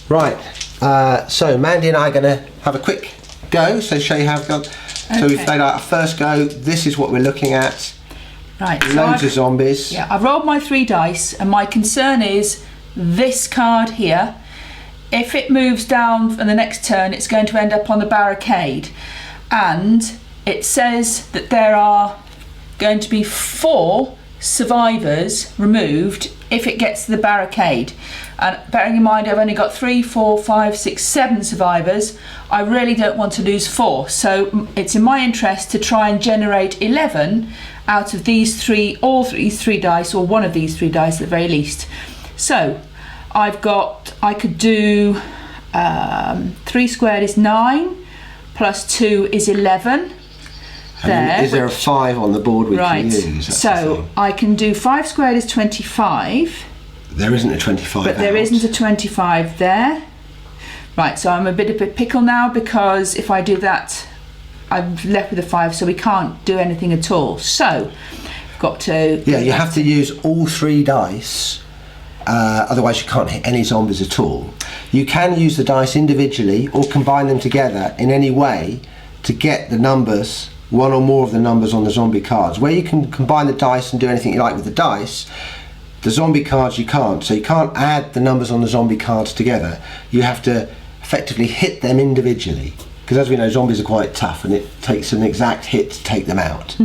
Right, so Mandy and I are going to have a quick go, so show you how we've got. Okay. So we've played our first go. This is what we're looking at. Right. Loads of zombies. Yeah, I've rolled my 3 dice, and my concern is this card here. If it moves down for the next turn, it's going to end up on the barricade, and it says that there are going to be 4 survivors removed if it gets to the barricade. And bearing in mind I've only got 3, 4, 5, 6, 7 survivors, I really don't want to lose 4. So it's in my interest to try and generate 11 out of these 3, all these 3 dice, or one of these 3 dice at the very least. So I could do 3 squared is 9, plus 2 is 11. There, is there a 5 on the board we right. can use? That's so I can do 5 squared is 25. There isn't a 25 But there isn't a 25 there. Right, so I'm a bit of a pickle now, because if I do that, I'm left with a 5, so we can't do anything at all. So, I've got to... Yeah, you have to use all 3 dice, otherwise you can't hit any zombies at all. You can use the dice individually or combine them together in any way to get the numbers, one or more of the numbers on the zombie cards. Where you can combine the dice and do anything you like with the dice, the zombie cards you can't. So you can't add the numbers on the zombie cards together. You have to effectively hit them individually, because as we know, zombies are quite tough and it takes an exact hit to take them out.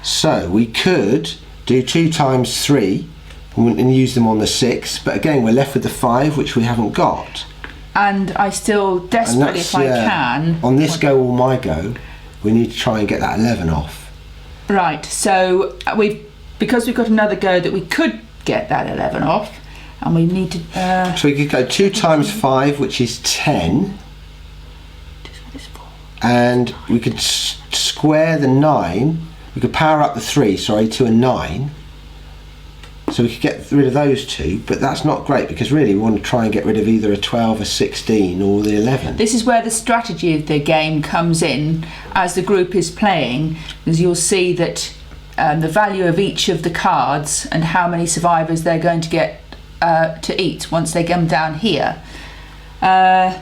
So we could do 2 times 3 and use them on the 6, but again we're left with the 5, which we haven't got. And I still desperately, if I can... On this go or my go, we need to try and get that 11 off. Right, so because we've got another go that we could get that 11 off, and we need to... so we could go 2 times 5, which is 10. And we could square the 9. We could power up the 3, sorry, to a 9. So we could get rid of those 2, but that's not great, because really we want to try and get rid of either a 12, a 16 or the 11. This is where the strategy of the game comes in as the group is playing, because you'll see that the value of each of the cards and how many survivors they're going to get to eat once they come down here. Right,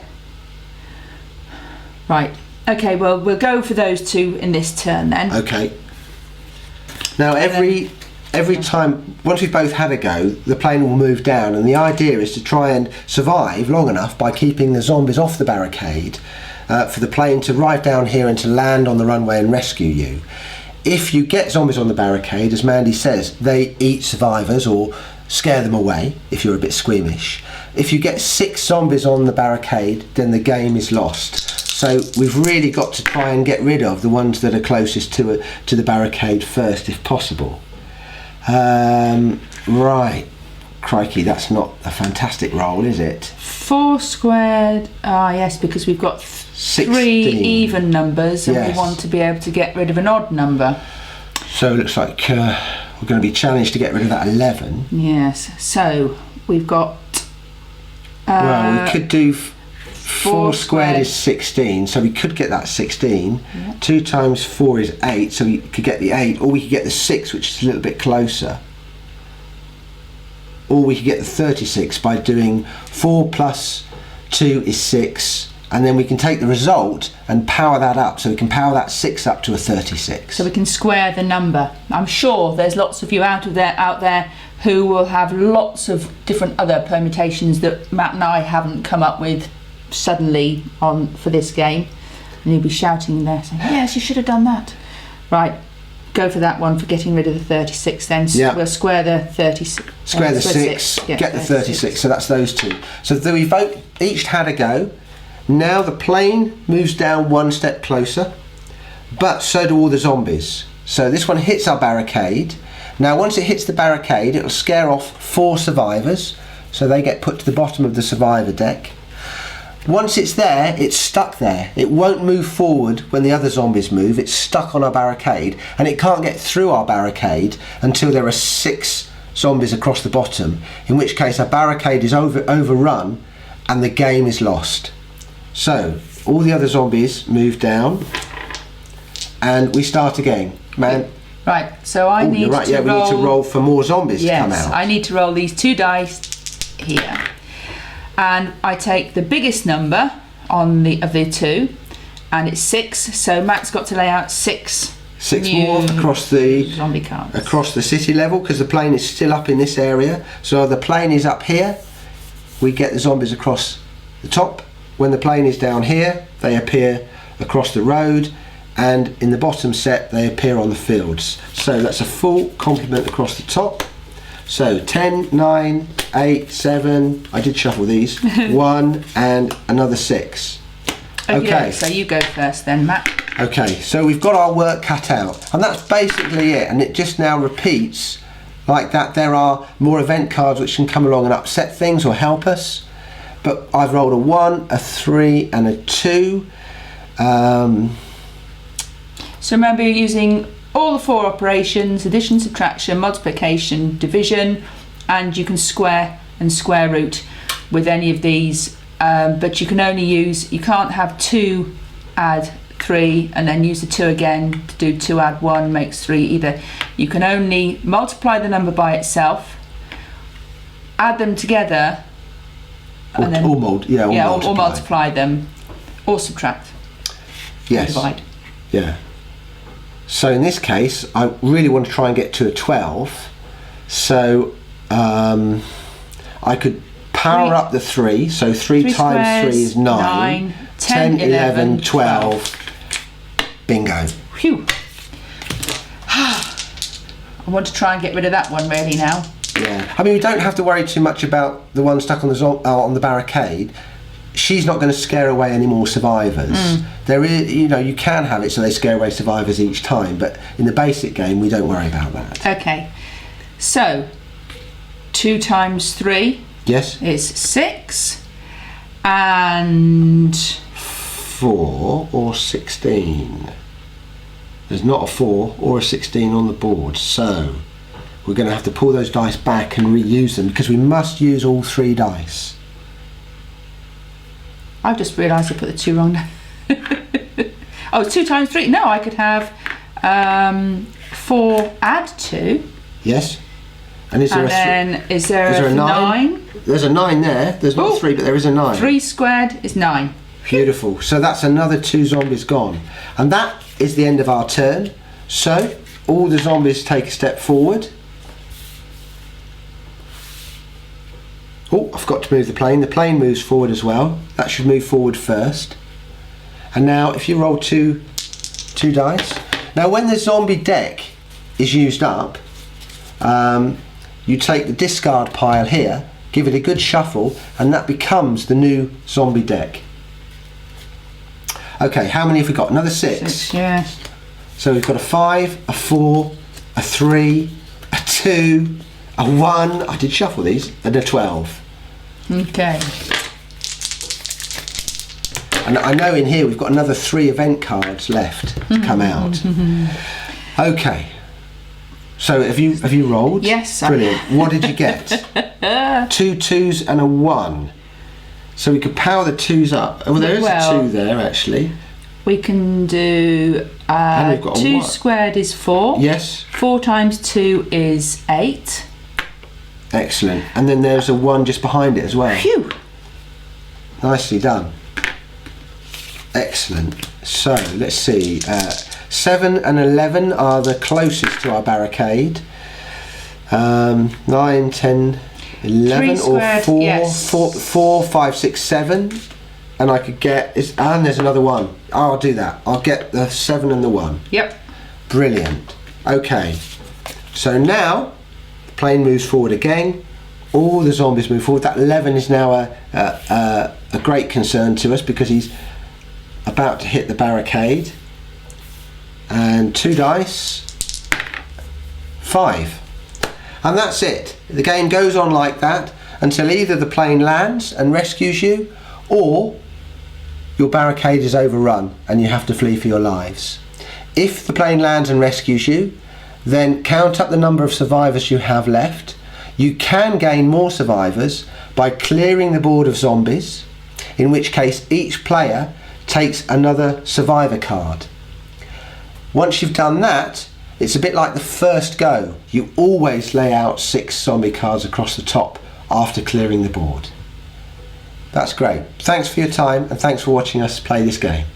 okay, well we'll go for those 2 in this turn then. Okay. Now every time, once we've both had a go, the plane will move down, and the idea is to try and survive long enough by keeping the zombies off the barricade for the plane to ride down here and to land on the runway and rescue you. If you get zombies on the barricade, as Mandy says, they eat survivors or scare them away if you're a bit squeamish. If you get 6 zombies on the barricade, then the game is lost. So we've really got to try and get rid of the ones that are closest to the barricade first, if possible. Right, crikey, that's not a fantastic roll, is it? 4 squared, yes, because we've got 3 even numbers, and yes. We want to be able to get rid of an odd number. So it looks like we're going to be challenged to get rid of that 11. Yes, so we've got... well, we could do 4 squared is 16, so we could get that 16. Yeah. 2 times 4 is 8, so we could get the 8, or we could get the 6, which is a little bit closer. Or we could get the 36 by doing 4 plus 2 is 6, and then we can take the result and power that up, so we can power that 6 up to a 36. So we can square the number. I'm sure there's lots of you out there who will have lots of different other permutations that Matt and I haven't come up with suddenly for this game, and you'll be shouting there saying, yes, you should have done that. Right, go for that one for getting rid of the 36 then. Yeah. We'll square the 36. Square the 6, get the 36, so that's those 2. So we've both each had a go. Now the plane moves down 1 step closer, but so do all the zombies. So this one hits our barricade. Now once it hits the barricade, it'll scare off 4 survivors, so they get put to the bottom of the survivor deck. Once it's there, it's stuck there. It won't move forward when the other zombies move. It's stuck on our barricade, and it can't get through our barricade until there are 6 zombies across the bottom, in which case our barricade is overrun and the game is lost. So all the other zombies move down and we start again. Man. Right, so I need right, to roll... we need to roll for more zombies to come out. Yes, I need to roll these 2 dice here. and I take the biggest number of the two, and it's 6. So Matt's got to lay out 6 more across the zombie cards. across the city level, because the plane is still up in this area. So the plane is up here, we get the zombies across the top. When the plane is down here, they appear across the road, and in the bottom set they appear on the fields. So that's a full complement across the top. So 10, 9, 8, 7, I did shuffle these, 1 and another 6. Okay, so you go first then, Matt. Okay, so we've got our work cut out, and that's basically it, and it just now repeats like that. There are more event cards which can come along and upset things or help us, but I've rolled a 1, a 3 and a 2. So remember, you're using all the 4 operations: addition, subtraction, multiplication, division, and you can square and square root with any of these, but you can only use, you can't have 2 add 3 and then use the 2 again to do 2 add 1 makes 3 either. You can only multiply the number by itself, add them together, and then or multiply them, or subtract. Yes. Divide. Yeah. So in this case, I really want to try and get to a 12. So I could power up the 3. So 3 times 3 is 9. 10, 11, 12. Bingo. Phew. I want to try and get rid of that one really now. Yeah. I mean, we don't have to worry too much about the one stuck on the barricade. She's not going to scare away any more survivors. There is, you can have it so they scare away survivors each time, but in the basic game we don't worry about that. Okay, so 2 times 3 is 6, and 4 or 16. There's not a 4 or a 16 on the board, so we're going to have to pull those dice back and reuse them, because we must use all 3 dice. I've just realised I put the 2 wrong. Oh, it's 2 times 3. No, I could have 4 add 2. Yes. And is there is there a 9? There's a 9 there. There's not 3, but there is a 9. 3 squared is 9. Beautiful. So that's another 2 zombies gone. And that is the end of our turn. So all the zombies take a step forward. Oh, I forgot to move the plane. The plane moves forward as well. That should move forward first. And now if you roll two dice. Now when the zombie deck is used up, you take the discard pile here, give it a good shuffle, and that becomes the new zombie deck. Okay, how many have we got? Another 6. Yes. So we've got a 5, a 4, a 3, a 2, a 1, I did shuffle these, and a 12. Okay. And I know in here we've got another 3 event cards left to come out. Okay. So have you rolled? Yes. Brilliant. What did you get? 2 2s and a 1. So we could power the 2s up. Oh, there is a 2 there actually. We can do 2 squared is 4. Yes. 4 times 2 is 8. Excellent. And then there's a 1 just behind it as well. Phew. Nicely done. Excellent. So let's see. 7 and 11 are the closest to our barricade. 9, 10, 11 or 4, yes. 4, 5, 6, 7. And I could get, and there's another 1. I'll do that. I'll get the 7 and the 1. Yep. Brilliant. Okay. So now the plane moves forward again. All the zombies move forward. That 11 is now a great concern to us because he's about to hit the barricade. And 2 dice. 5. And that's it. The game goes on like that until either the plane lands and rescues you, or your barricade is overrun and you have to flee for your lives. If the plane lands and rescues you, then count up the number of survivors you have left. You can gain more survivors by clearing the board of zombies, in which case each player takes another survivor card. Once you've done that, it's a bit like the first go. You always lay out 6 zombie cards across the top after clearing the board. That's great. Thanks for your time and thanks for watching us play this game.